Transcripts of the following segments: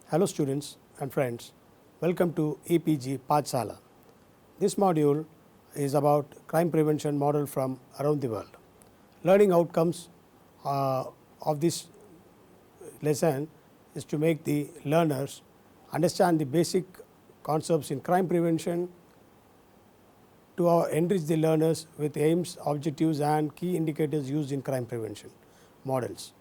Hello students and friends, welcome to EPG Pathshala. This module is about crime prevention model from around the world. Learning outcomes of this lesson is to make the learners understand the basic concepts in crime prevention, to enrich the learners with aims, objectives and key indicators used in crime prevention models,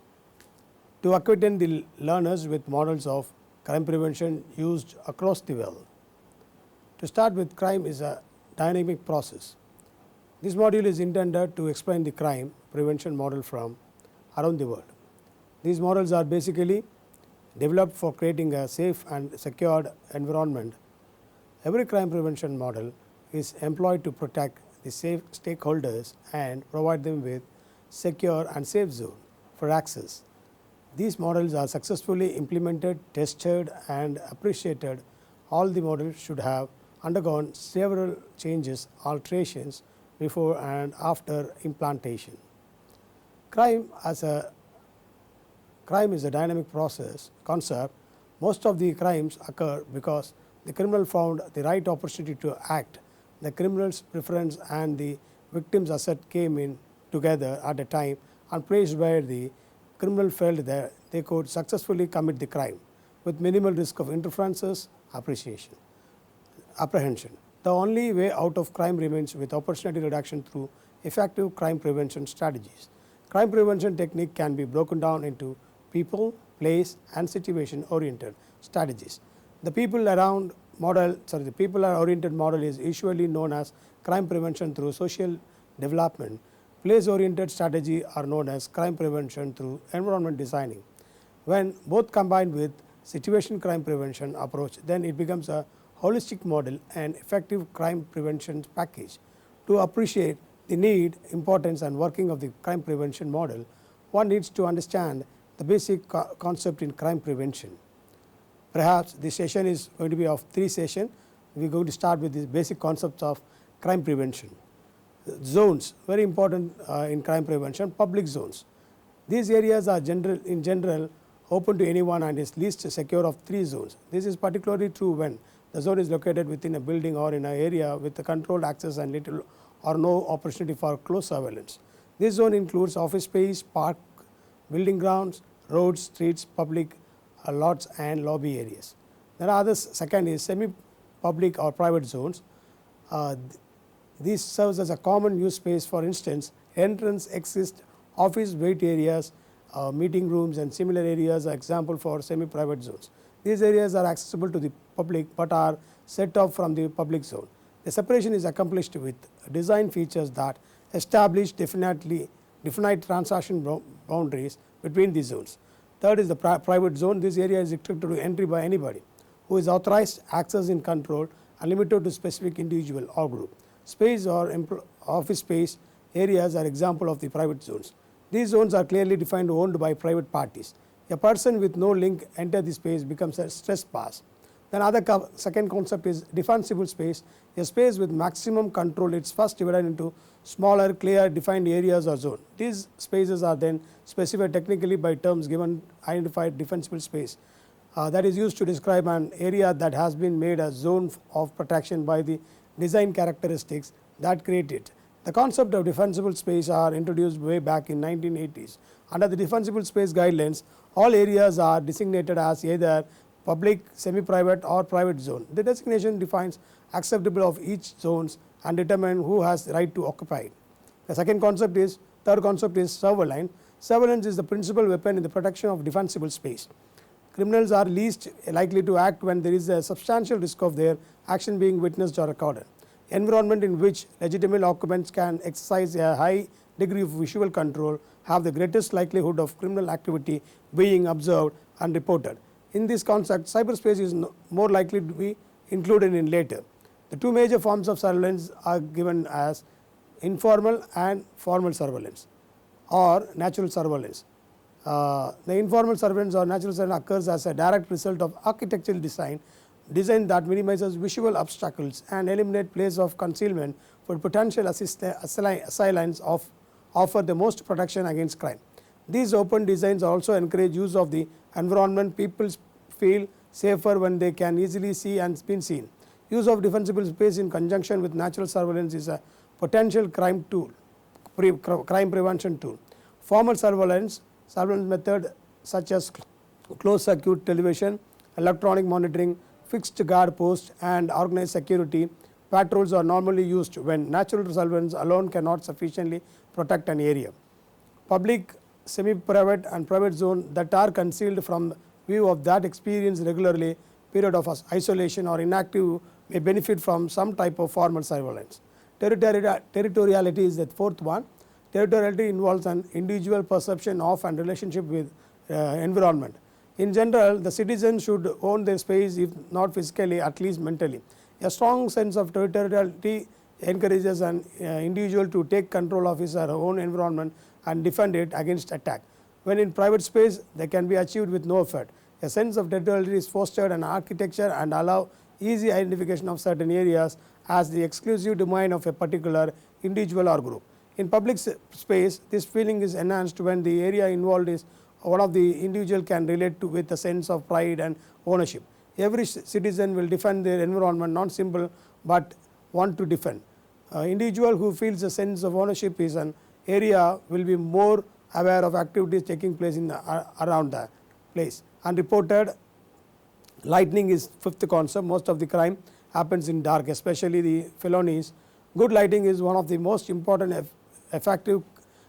to acquaint the learners with models of crime prevention used across the world. To start with, crime is a dynamic process. This module is intended to explain the crime prevention model from around the world. These models are basically developed for creating a safe and secured environment. Every crime prevention model is employed to protect the safe stakeholders and provide them with secure and safe zone for access. These models are successfully implemented, tested and appreciated. All the models should have undergone several changes, alterations before and after implantation. Crime is a dynamic process concept. Most of the crimes occur because the criminal found the right opportunity to act. The criminal's preference and the victim's asset came in together at a time and place where the criminal felt that they could successfully commit the crime with minimal risk of interferences, apprehension. The only way out of crime remains with opportunity reduction through effective crime prevention strategies. Crime prevention technique can be broken down into people, place and situation oriented strategies. The people oriented model is usually known as crime prevention through social development. Place oriented strategy are known as crime prevention through environment designing. When both combined with situation crime prevention approach, then it becomes a holistic model and effective crime prevention package. To appreciate the need, importance and working of the crime prevention model, one needs to understand the basic concept in crime prevention. Perhaps this session is going to be of 3 sessions. We are going to start with the basic concepts of crime prevention. Zones, very important in crime prevention. Public zones. These areas are in general open to anyone and is least secure of 3 zones. This is particularly true when the zone is located within a building or in an area with a controlled access and little or no opportunity for close surveillance. This zone includes office space, park, building grounds, roads, streets, public lots and lobby areas. Then second is semi-public or private zones. This serves as a common use space. For instance, entrance, exit, office wait areas, meeting rooms and similar areas are example for semi-private zones. These areas are accessible to the public but are set off from the public zone. The separation is accomplished with design features that establish definite transaction boundaries between these zones. Third is the private zone. This area is restricted to entry by anybody who is authorized, access in control and limited to specific individual or group. Space or office space areas are example of the private zones. These zones are clearly defined, owned by private parties. A person with no link enter the space becomes a trespass. Then second concept is defensible space, a space with maximum control. It is first divided into smaller, clear defined areas or zone. These spaces are then specified technically by terms given identified defensible space that is used to describe an area that has been made a zone of protection by the design characteristics that create it. The concept of defensible space are introduced way back in 1980s. Under the defensible space guidelines, all areas are designated as either public, semi-private or private zone. The designation defines acceptable of each zones and determine who has the right to occupy it. The third concept is surveillance. Surveillance is the principal weapon in the protection of defensible space. Criminals are least likely to act when there is a substantial risk of their action being witnessed or recorded. Environment in which legitimate occupants can exercise a high degree of visual control have the greatest likelihood of criminal activity being observed and reported. In this concept, cyberspace is more likely to be included in later. The 2 major forms of surveillance are given as informal and formal surveillance or natural surveillance. The informal surveillance or natural surveillance occurs as a direct result of architectural design that minimizes visual obstacles and eliminate place of concealment for potential assailants offer the most protection against crime. These open designs also encourage use of the environment people feel safer when they can easily see and be seen. Use of defensible space in conjunction with natural surveillance is a potential crime prevention tool. Formal surveillance method such as closed circuit television, electronic monitoring, fixed guard posts and organized security patrols are normally used when natural surveillance alone cannot sufficiently protect an area. Public, semi-private and private zones that are concealed from view of that experience regularly period of isolation or inactive may benefit from some type of formal surveillance. Territoriality is the fourth one. Territoriality involves an individual perception of and relationship with environment. In general, the citizens should own their space, if not physically, at least mentally. A strong sense of territoriality encourages an individual to take control of his or her own environment and defend it against attack. When in private space, they can be achieved with no effort. A sense of territoriality is fostered in architecture and allow easy identification of certain areas as the exclusive domain of a particular individual or group. In public space, this feeling is enhanced when the area involved is one of the individual can relate to with a sense of pride and ownership. Every citizen will defend their environment not simple but want to defend. Individual who feels a sense of ownership is an area will be more aware of activities taking place in around the place. Unreported lighting is fifth concept. Most of the crime happens in dark, especially the felonies. Good lighting is one of the most important effective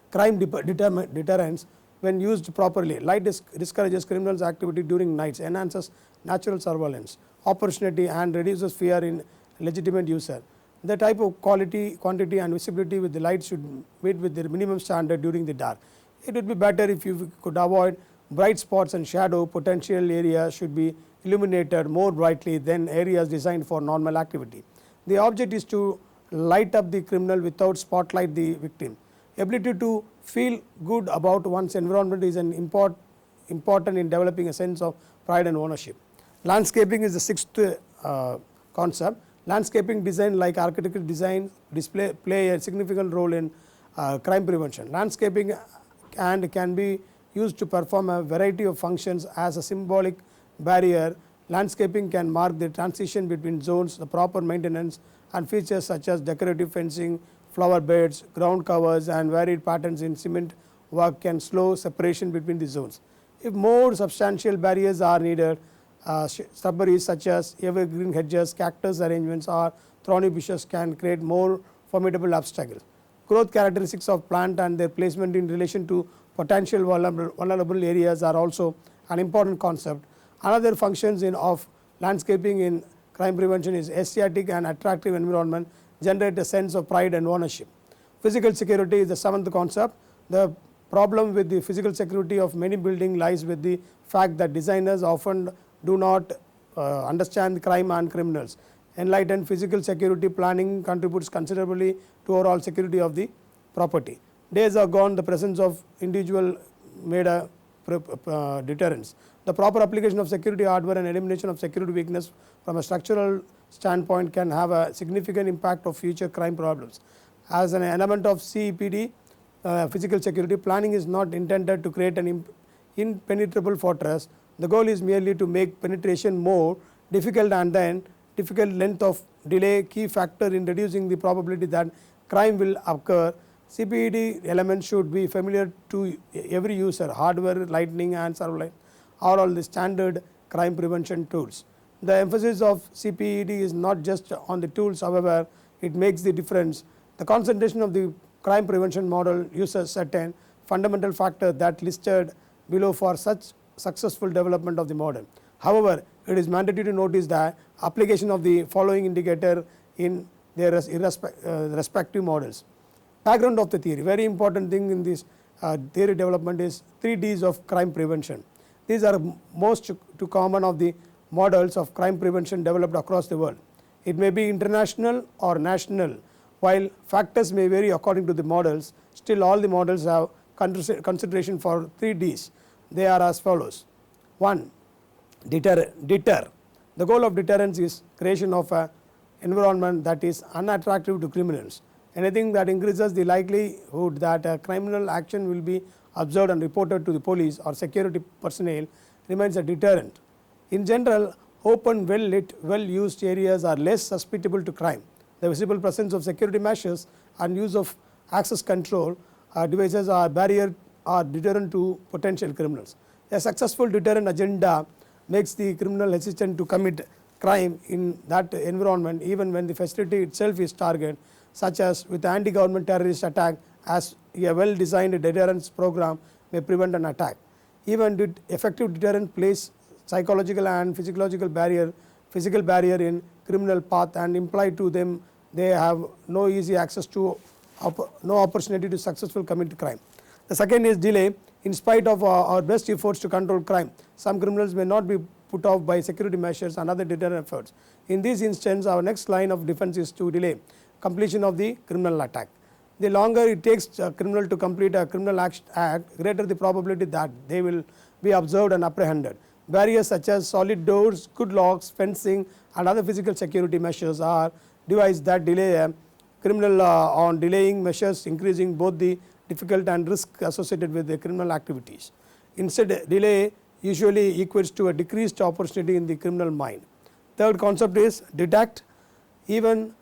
crime deterrents when used properly. Light discourages criminals activity during nights, enhances natural surveillance opportunity and reduces fear in legitimate user. The type of quality, quantity and visibility with the light should meet with the minimum standard during the dark. It would be better if you could avoid bright spots and shadow. Potential areas should be illuminated more brightly than areas designed for normal activity. The object is to light up the criminal without spotlight the victim. Ability to feel good about one's environment is an important in developing a sense of pride and ownership. Landscaping is the sixth concept. Landscaping design, like architectural design, play a significant role in crime prevention. Landscaping can be used to perform a variety of functions as a symbolic barrier. Landscaping can mark the transition between zones, the proper maintenance and features such as decorative fencing, flower beds, ground covers and varied patterns in cement work can slow separation between the zones. If more substantial barriers are needed, shrubberies such as evergreen hedges, cactus arrangements or thorny bushes can create more formidable obstacles. Growth characteristics of plant and their placement in relation to potential vulnerable areas are also an important concept. Another functions of landscaping in crime prevention is aesthetic and attractive environment generate a sense of pride and ownership. Physical security is the seventh concept. The problem with the physical security of many buildings lies with the fact that designers often do not understand crime and criminals. Enlightened physical security planning contributes considerably to overall security of the property. Days are gone the presence of individual made a deterrence. The proper application of security hardware and elimination of security weakness from a structural standpoint can have a significant impact of future crime problems. As an element of CEPD, physical security planning is not intended to create an impenetrable fortress. The goal is merely to make penetration more difficult and then difficult length of delay key factor in reducing the probability that crime will occur. CPED elements should be familiar to every user. Hardware, lighting and surveillance are all the standard crime prevention tools. The emphasis of CPED is not just on the tools, however, it makes the difference. The concentration of the crime prevention model uses certain fundamental factors that listed below for such successful development of the model. However, it is mandatory to notice that application of the following indicator in their respective models. Background of the theory, very important thing in this theory development is 3 Ds of crime prevention. These are most too common of the models of crime prevention developed across the world. It may be international or national. While factors may vary according to the models, still all the models have consideration for 3 Ds. They are as follows. 1. Deter. The goal of deterrence is creation of an environment that is unattractive to criminals. Anything that increases the likelihood that a criminal action will be observed and reported to the police or security personnel remains a deterrent. In general, open, well lit, well used areas are less susceptible to crime. The visible presence of security measures and use of access control devices are barrier or deterrent to potential criminals. A successful deterrent agenda makes the criminal hesitant to commit crime in that environment even when the facility itself is targeted, such as with anti-government terrorist attack, as a well designed deterrence program may prevent an attack. Even effective deterrent place psychological and physical barrier in criminal path and imply to them they have no easy access to no opportunity to successful commit crime. The second is delay. In spite of our best efforts to control crime, some criminals may not be put off by security measures and other deterrent efforts. In this instance, our next line of defense is to delay completion of the criminal attack. The longer it takes a criminal to complete a criminal act, greater the probability that they will be observed and apprehended. Barriers such as solid doors, good locks, fencing and other physical security measures are devices that delay a criminal on delaying measures, increasing both the difficult and risk associated with the criminal activities. Instead, delay usually equates to a decreased opportunity in the criminal mind. Third concept is detect. Even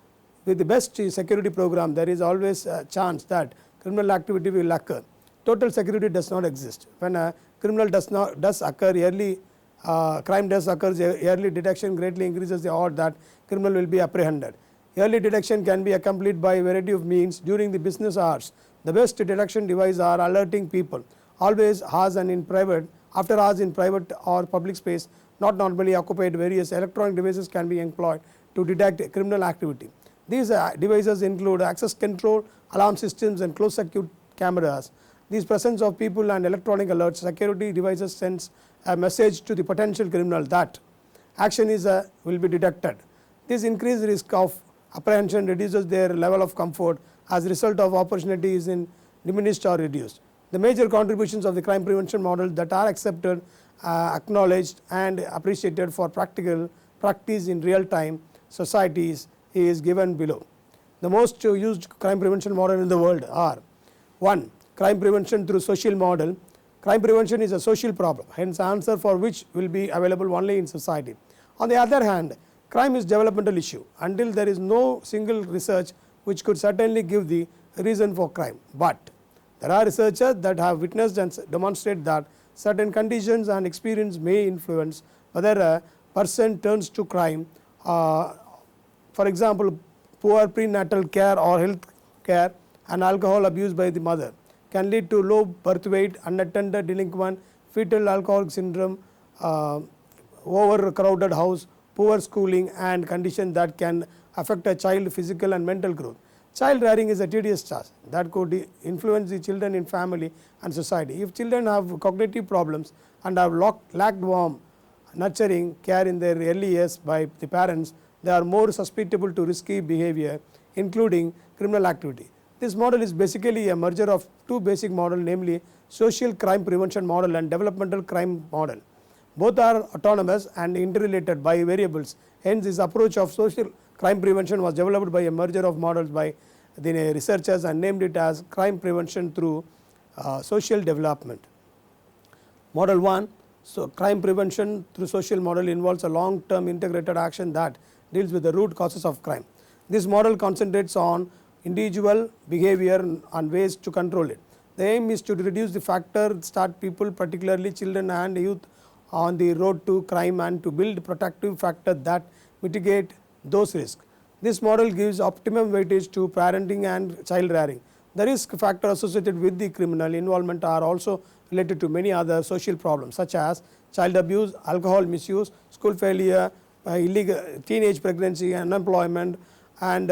with the best security program, there is always a chance that criminal activity will occur. Total security does not exist. When a criminal does occur early, crime does occur, early detection greatly increases the odds that criminal will be apprehended. Early detection can be accomplished by a variety of means during the business hours. The best detection devices are alerting people, always hours and in private, after hours in private or public space, not normally occupied. Various electronic devices can be employed to detect criminal activity. These devices include access control, alarm systems and closed circuit cameras. These presence of people and electronic alerts, security devices sends a message to the potential criminal that action is will be detected. This increased risk of apprehension reduces their level of comfort as a result of opportunity is diminished or reduced. The major contributions of the crime prevention model that are accepted, acknowledged and appreciated for practical practice in real time societies is given below. The most used crime prevention model in the world are: 1. Crime prevention through social model. Crime prevention is a social problem, hence answer for which will be available only in society. On the other hand, crime is developmental issue. Until there is no single research which could certainly give the reason for crime, but there are researchers that have witnessed and demonstrate that certain conditions and experience may influence whether a person turns to crime. For example, poor prenatal care or health care and alcohol abuse by the mother can lead to low birth weight, unattended delinquent, fetal alcoholic syndrome, overcrowded house, poor schooling and conditions that can affect a child physical and mental growth. Child rearing is a tedious task that could influence the children in family and society. If children have cognitive problems and have lacked warm, nurturing care in their early years by the parents, they are more susceptible to risky behavior, including criminal activity. This model is basically a merger of two basic models, namely social crime prevention model and developmental crime model. Both are autonomous and interrelated by variables. Hence, this approach of social crime prevention was developed by a merger of models by the researchers and named it as crime prevention through social development. Model 1, so crime prevention through social model involves a long-term integrated action that deals with the root causes of crime. This model concentrates on individual behavior and ways to control it. The aim is to reduce the factor that start people, particularly children and youth, on the road to crime and to build protective factors that mitigate those risks. This model gives optimum weightage to parenting and child rearing. The risk factor associated with the criminal involvement are also related to many other social problems such as child abuse, alcohol misuse, school failure, illegal teenage pregnancy, unemployment, and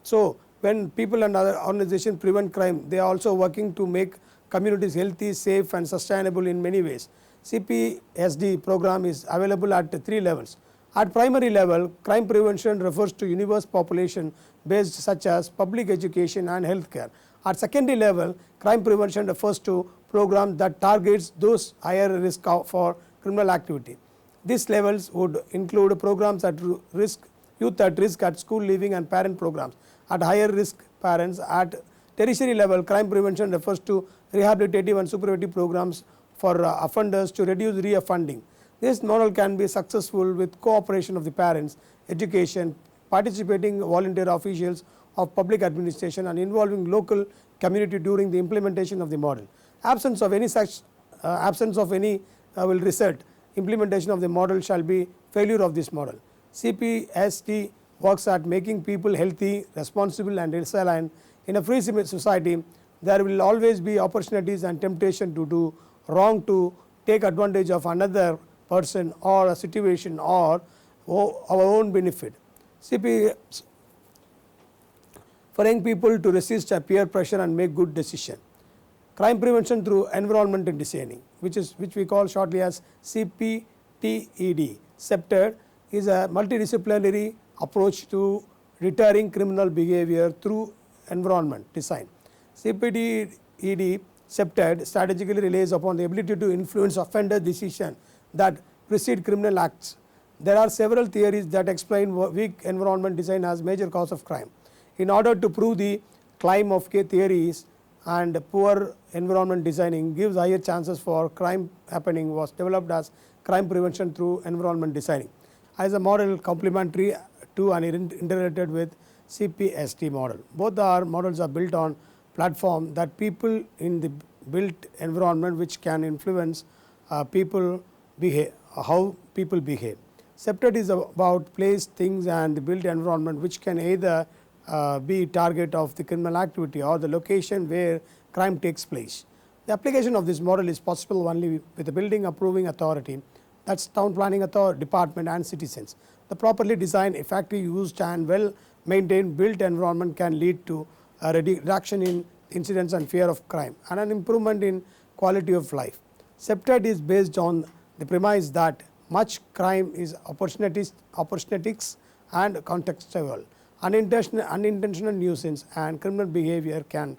so when people and other organizations prevent crime, they are also working to make communities healthy, safe and sustainable in many ways. CPSD program is available at 3 levels. At primary level, crime prevention refers to universal population based such as public education and health care. At secondary level, crime prevention refers to programs that targets those higher risk for criminal activity. These levels would include programs at risk, youth at risk at school leaving and parent programs at higher risk parents. At tertiary level, crime prevention refers to rehabilitative and supervisory programs for offenders to reduce re-offending. This model can be successful with cooperation of the parents, education, participating volunteer officials of public administration and involving local community during the implementation of the model. Absence of any such will result implementation of the model shall be failure of this model. CPST works at making people healthy, responsible and resilient. In a free society, there will always be opportunities and temptation to do wrong, to take advantage of another person or a situation or our own benefit. For young people to resist a peer pressure and make good decision. Crime prevention through environment and designing, which we call shortly as CPTED. CEPTED is a multidisciplinary approach to deterring criminal behavior through environment design. CPTED CEPTED strategically relies upon the ability to influence offender decision that precede criminal acts. There are several theories that explain weak environment design as major cause of crime. In order to prove the claim of theories and poor environment designing gives higher chances for crime happening, was developed as crime prevention through environment designing as a model complementary to and integrated with CPST model. Both models are built on platform that people in the built environment which can influence how people behave. CEPTED is about place, things and the built environment which can either be target of the criminal activity or the location where crime takes place. The application of this model is possible only with the building approving authority, that is town planning department and citizens. The properly designed, effectively used and well maintained built environment can lead to a reduction in incidence and fear of crime and an improvement in quality of life. CEPTED is based on the premise that much crime is opportunistic and contextual. Unintentional nuisance and criminal behavior can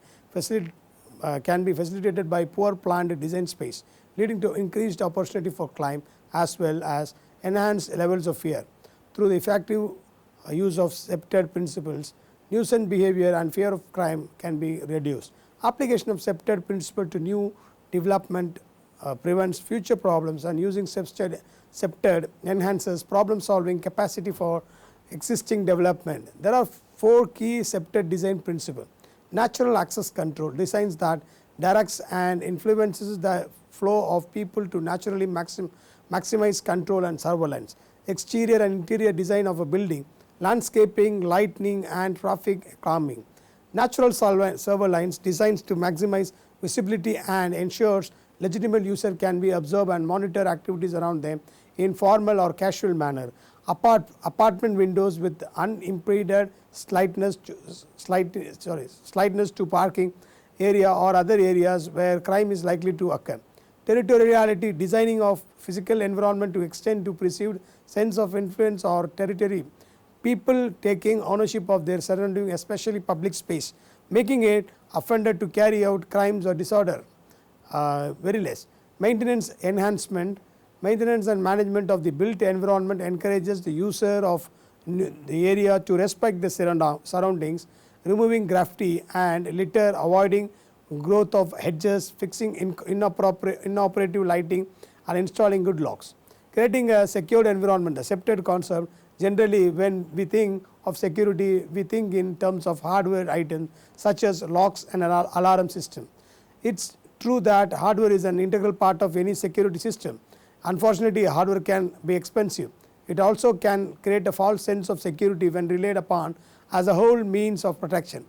be facilitated by poor planned design space, leading to increased opportunity for crime as well as enhanced levels of fear. Through the effective use of CEPTED principles, nuisance behavior and fear of crime can be reduced. Application of CEPTED principle to new development prevents future problems, and using CEPTED enhances problem solving capacity for existing development. There are 4 key CEPTED design principles. Natural access control designs that directs and influences the flow of people to naturally maximize control and surveillance. Exterior and interior design of a building, landscaping, lighting and traffic calming. Natural surveillance designs to maximize visibility and ensures legitimate user can be observed and monitor activities around them in formal or casual manner. Apartment windows with unimpeded slightness to parking area or other areas where crime is likely to occur. Territoriality designing of physical environment to extend to perceived sense of influence or territory. People taking ownership of their surrounding, especially public space, making it offender to carry out crimes or disorder very less. Maintenance enhancement. Maintenance and management of the built environment encourages the user of the area to respect the surroundings, removing graffiti and litter, avoiding growth of hedges, fixing inoperative lighting and installing good locks. Creating a secured environment, the CEPTED concept. Generally when we think of security, we think in terms of hardware items such as locks and an alarm system. It is true that hardware is an integral part of any security system. Unfortunately, hardware can be expensive. It also can create a false sense of security when relied upon as a whole means of protection.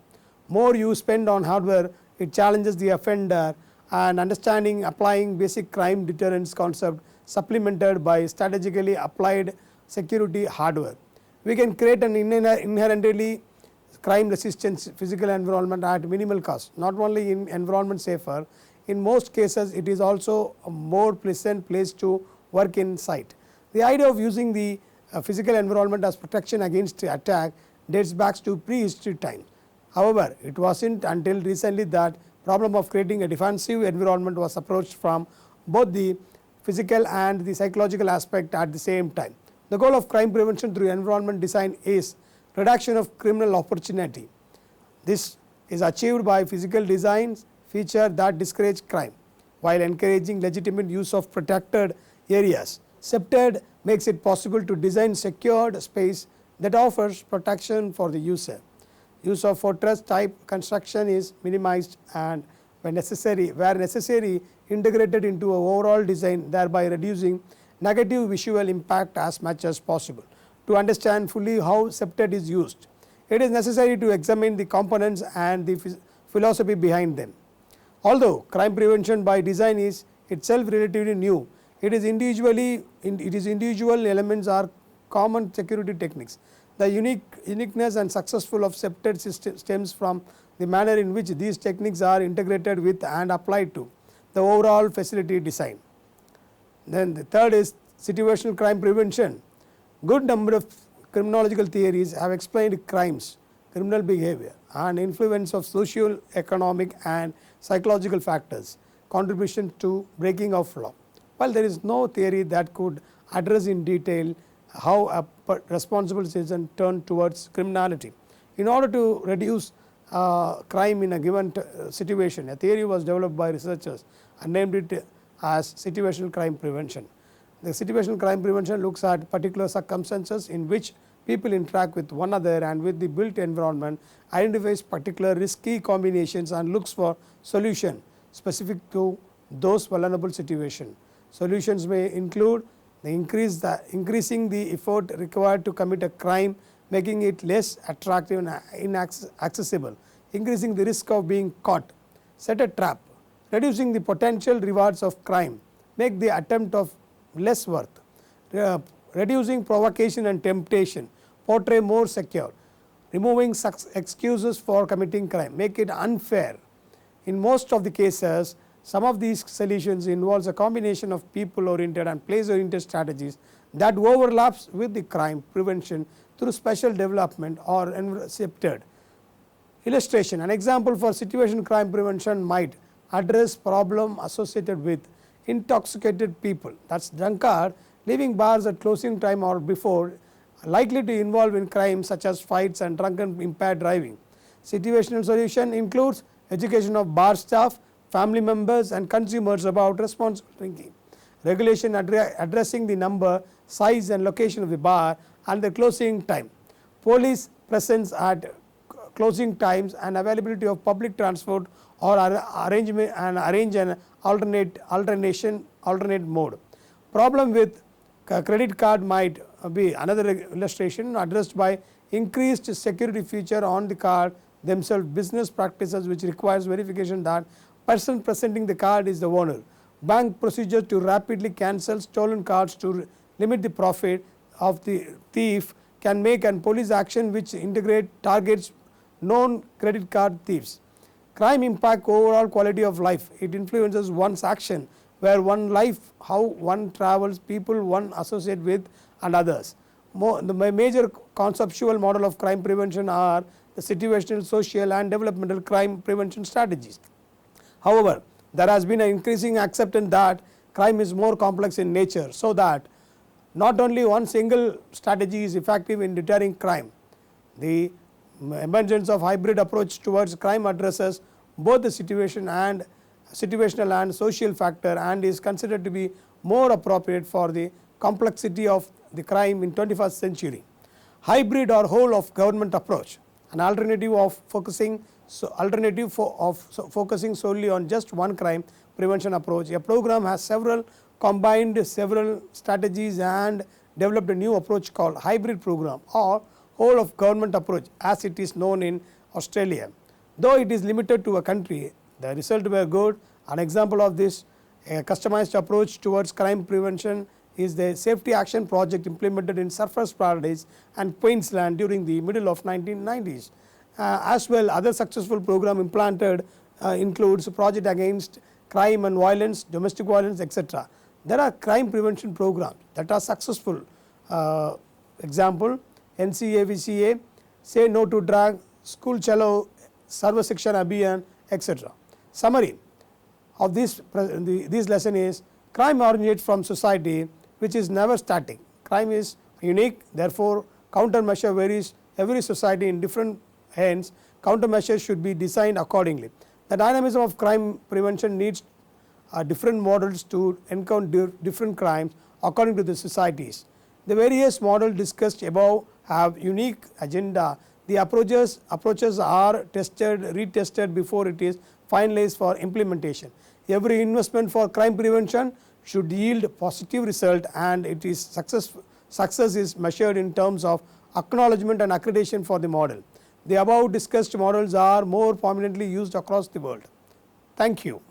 More you spend on hardware, it challenges the offender and understanding applying basic crime deterrence concept supplemented by strategically applied security hardware. We can create an inherently crime resistant physical environment at minimal cost. Not only in environment safer, in most cases it is also a more pleasant place to work inside. The idea of using the physical environment as protection against attack dates back to prehistory times. However, it was not until recently that problem of creating a defensive environment was approached from both the physical and the psychological aspect at the same time. The goal of crime prevention through environment design is reduction of criminal opportunity. This is achieved by physical designs feature that discourage crime while encouraging legitimate use of protected areas. SEPTED makes it possible to design secured space that offers protection for the user. Use of fortress type construction is minimized and where necessary integrated into an overall design, thereby reducing negative visual impact as much as possible. To understand fully how SEPTED is used, it is necessary to examine the components and the philosophy behind them. Although crime prevention by design is itself relatively new, it is individual elements are common security techniques. The uniqueness and successful of SEPTED system stems from the manner in which these techniques are integrated with and applied to the overall facility design. Then the third is situational crime prevention. Good number of criminological theories have explained crimes, criminal behavior and influence of social, economic and psychological factors contribution to breaking of law. While there is no theory that could address in detail how a responsible citizen turn towards criminality. In order to reduce crime in a given situation, a theory was developed by researchers and named it as situational crime prevention. The situational crime prevention looks at particular circumstances in which people interact with one another and with the built environment, identifies particular risky combinations and looks for solution specific to those vulnerable situations. Solutions may include increasing the effort required to commit a crime, making it less attractive and inaccessible, increasing the risk of being caught, set a trap, reducing the potential rewards of crime, make the attempt of less worth, reducing provocation and temptation, portray more secure, removing excuses for committing crime, make it unfair. In most of the cases, some of these solutions involves a combination of people oriented and place oriented strategies that overlaps with the crime prevention through special development or SEPTED. Illustration: an example for situation crime prevention might address problem associated with intoxicated people, that is drunkard, leaving bars at closing time or before, likely to involve in crimes such as fights and drunken impaired driving. Situational solution includes education of bar staff, family members and consumers about responsible drinking, regulation addressing the number, size and location of the bar and the closing time, police presence at closing times and availability of public transport or arrange an alternate mode. Problem with credit card might be another illustration addressed by increased security feature on the card themselves, business practices which requires verification that person presenting the card is the owner, bank procedure to rapidly cancel stolen cards to limit the profit of the thief can make, and police action which integrate targets known credit card thieves. Crime impact overall quality of life. It influences one's action, where one life, how one travels, people one associate with and others. The major conceptual model of crime prevention are the situational, social and developmental crime prevention strategies. However, there has been an increasing acceptance that crime is more complex in nature, so that not only one single strategy is effective in deterring crime. The emergence of hybrid approach towards crime addresses both the situational and social factor and is considered to be more appropriate for the complexity of the crime in 21st century. Hybrid or whole of government approach, an alternative of focusing solely on just one crime prevention approach. A program has combined several strategies and developed a new approach called hybrid program or whole of government approach, as it is known in Australia. Though it is limited to a country, the results were good. An example of this customized approach towards crime prevention is the safety action project implemented in Surfers Paradise and Queensland during the middle of 1990s. As well, other successful program implanted includes project against crime and violence, domestic violence, etc. There are crime prevention programs that are successful. Example: NCAVCA, Say No to Drug, School Chalo, Sarva Shikshan Abhiyan, etc. Summary of this lesson is: crime originates from society, which is never static. Crime is unique, therefore countermeasure varies every society in different hands. Countermeasures should be designed accordingly. The dynamism of crime prevention needs different models to encounter different crimes according to the societies. The various models discussed above have unique agenda. The approaches are tested, retested before it is finalized for implementation. Every investment for crime prevention should yield positive result, and it is success is measured in terms of acknowledgement and accreditation for the model. The above discussed models are more prominently used across the world. Thank you.